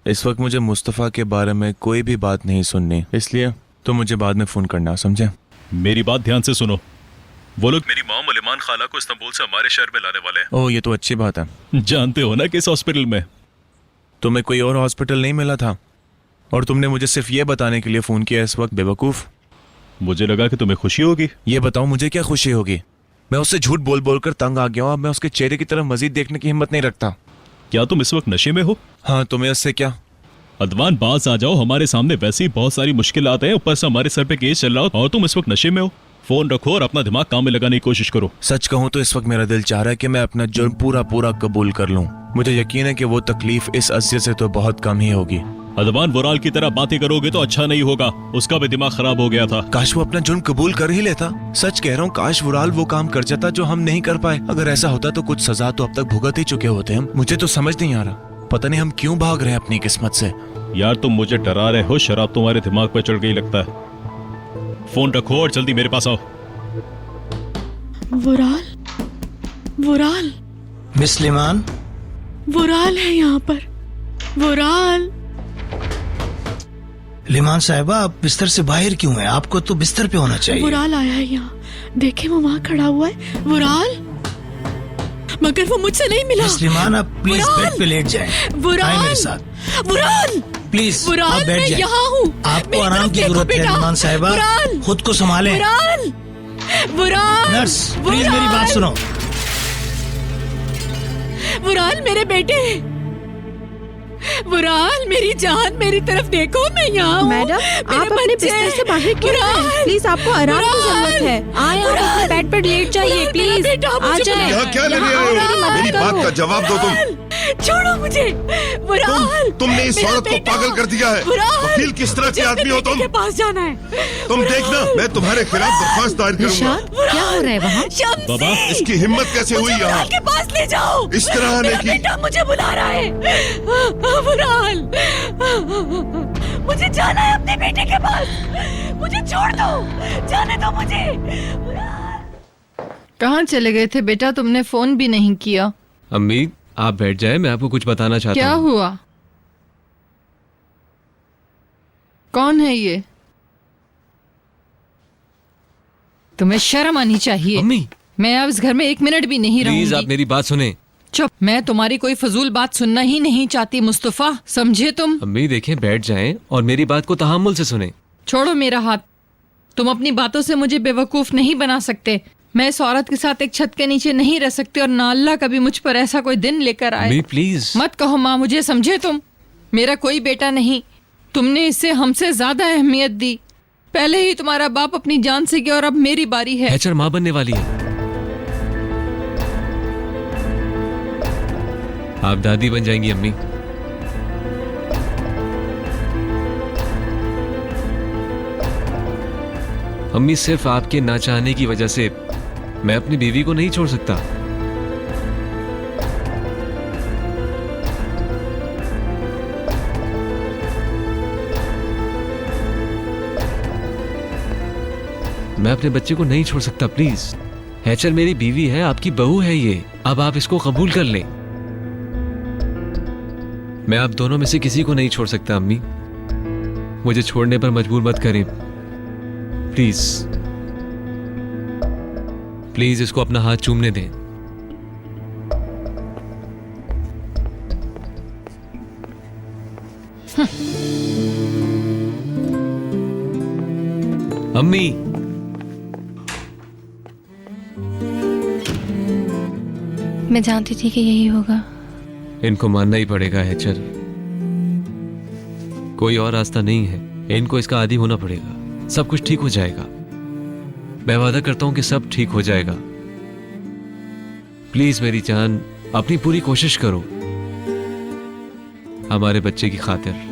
इस वक्त मुझे मुस्तफ़ा के बारे में कोई भी बात नहीं सुननी, इसलिए तो मुझे बाद में फ़ोन करना, समझे? मेरी बात ध्यान से सुनो। वो लोग मेरी मॉम उलेमान खाला को इस्तांबुल से हमारे शहर में लाने वाले हैं। ओह, ये तो अच्छी बात है। जानते हो ना किस हॉस्पिटल में? तुम्हें कोई और हॉस्पिटल नहीं मिला था और तुमने मुझे सिर्फ ये बताने के लिए फ़ोन किया इस वक्त, बेवकूफ़। मुझे लगा कि तुम्हें खुशी होगी। ये बताओ मुझे क्या खुशी होगी? मैं उससे झूठ बोल बोल कर तंग आ गया हूँ। अब मैं उसके चेहरे की तरफ मजीद देखने की हिम्मत नहीं रखता। क्या तुम इस वक्त नशे में हो? हाँ, तुम्हें उससे क्या? अदवान, बाज आ जाओ, हमारे सामने वैसे ही बहुत सारी मुश्किलात हैं, ऊपर से हमारे सर पे केस चल रहा हो और तुम इस वक्त नशे में हो। फोन रखो और अपना दिमाग काम में लगाने की कोशिश करो। सच कहूँ तो इस वक्त मेरा दिल चाह रहा है कि मैं अपना जुर्म पूरा पूरा कबूल कर लूँ। मुझे यकीन है कि वो तकलीफ इस अज़ियत से तो बहुत कम ही होगी। अदवान, वुराल की तरह बातें करोगे तो अच्छा नहीं होगा, उसका भी दिमाग खराब हो गया था। काश वो अपना जुर्म कबूल कर ही लेता। सच कह रहा हूँ, काश वुराल वो काम कर जाता जो हम नहीं कर पाए। अगर ऐसा होता तो कुछ सजा तो अब तक भुगत ही चुके होते हम। मुझे तो समझ नहीं आ रहा, पता नहीं हम क्यों भाग रहे हैं अपनी किस्मत से। यार तुम मुझे डरा रहे हो, शराब तुम्हारे दिमाग पे चढ़ गई लगता है। फोन रखो और जल्दी मेरे पास आओ। वुराल, वुराल, मिस लिमान, वुराल है यहाँ पर। वुराल, लिमान साहिबा, आप बिस्तर से बाहर क्यों हैं? आपको तो बिस्तर पे होना चाहिए। वुराल आया है यहाँ, देखे वो वहाँ खड़ा हुआ है। वुराल, मगर वो मुझसे नहीं मिला। मिस लिमान, आप प्लीज बेड पे लेट जाएं। आए मेरे साथ। वुराल, प्लीज वुराल, आप बैठ मैं जाएं। यहाँ हूँ। आपको आराम की जरूरत है लिमान साहिबा, वुराल, खुद को संभालें। वुराल, वुराल, नर्स, प्लीज मेरी बात सुनो। वुराल, मेरे बेटे। वुराल, मेरी जान, मेरी तरफ देखो, मैं यहाँ हूँ। मैडम, आप अपने बिस्तर से बाहर क्यों हैं? प्लीज, आपको आराम की जरूरत है। आए, आप अपने बेड पर लेट जाइए, प्लीज आ जाए। यहाँ क्या लेने आए हो? मेरी बात का जवाब दो तुम। छोड़ो मुझे। वुराल, तुमने इस औरत को पागल कर दिया है। वकील किस तरह के आदमी हो तुम? के पास जाना है। तुम देखना, मैं तुम्हारे खिलाफ दरख्वास्त दायर करूंगा। क्या हो रहा है वहाँ? बाबा, इसकी हिम्मत कैसे हुई यहाँ? के पास ले जाओ। इस तरह आने की? बेटा मुझे बुला रहा है। वुराल, मुझे जाना है अपने बेटे के पास। मुझे छोड़ दो, जाने दो मुझे। कहाँ चले गए थे बेटा? तुमने फोन भी नहीं किया। अम्मी, आप बैठ जाए, मैं आपको कुछ बताना चाहता हूँ। क्या हुआ? कौन है ये? तुम्हें शर्म आनी चाहिए। अम्मी, मैं अब इस घर में 1 मिनट भी नहीं रहूंगी। प्लीज आप मेरी बात सुने। चुप, मैं तुम्हारी कोई फजूल बात सुनना ही नहीं चाहती मुस्तफा, समझे तुम? अम्मी देखें, बैठ जाएं और मेरी बात को तहम्मुल से सुने। छोड़ो मेरा हाथ। तुम अपनी बातों से मुझे बेवकूफ नहीं बना सकते। मैं इस औरत के साथ एक छत के नीचे नहीं रह सकती और ना अल्लाह कभी मुझ पर ऐसा कोई दिन लेकर आए। अम्मी प्लीज। मत कहो माँ मुझे, समझे तुम? मेरा कोई बेटा नहीं, तुमने इसे हमसे ज्यादा अहमियत दी। पहले ही तुम्हारा बाप अपनी जान से गया और अब मेरी बारी है। हैचर माँ बनने वाली है। आप दादी बन जाएंगी अम्मी। अम्मी, सिर्फ आपके ना चाहने की वजह से मैं अपनी बीवी को नहीं छोड़ सकता। मैं अपने बच्चे को नहीं छोड़ सकता, प्लीज। हैचर मेरी बीवी है, आपकी बहू है ये। अब आप इसको कबूल कर लें। मैं आप दोनों में से किसी को नहीं छोड़ सकता अम्मी। मुझे छोड़ने पर मजबूर मत करें, प्लीज। प्लीज इसको अपना हाथ चूमने दें। अम्मी, मैं जानती थी कि यही होगा। इनको मानना ही पड़ेगा हैचर, कोई और रास्ता नहीं है। इनको इसका आदी होना पड़ेगा। सब कुछ ठीक हो जाएगा, मैं वादा करता हूं कि सब ठीक हो जाएगा। प्लीज मेरी जान, अपनी पूरी कोशिश करो हमारे बच्चे की खातिर।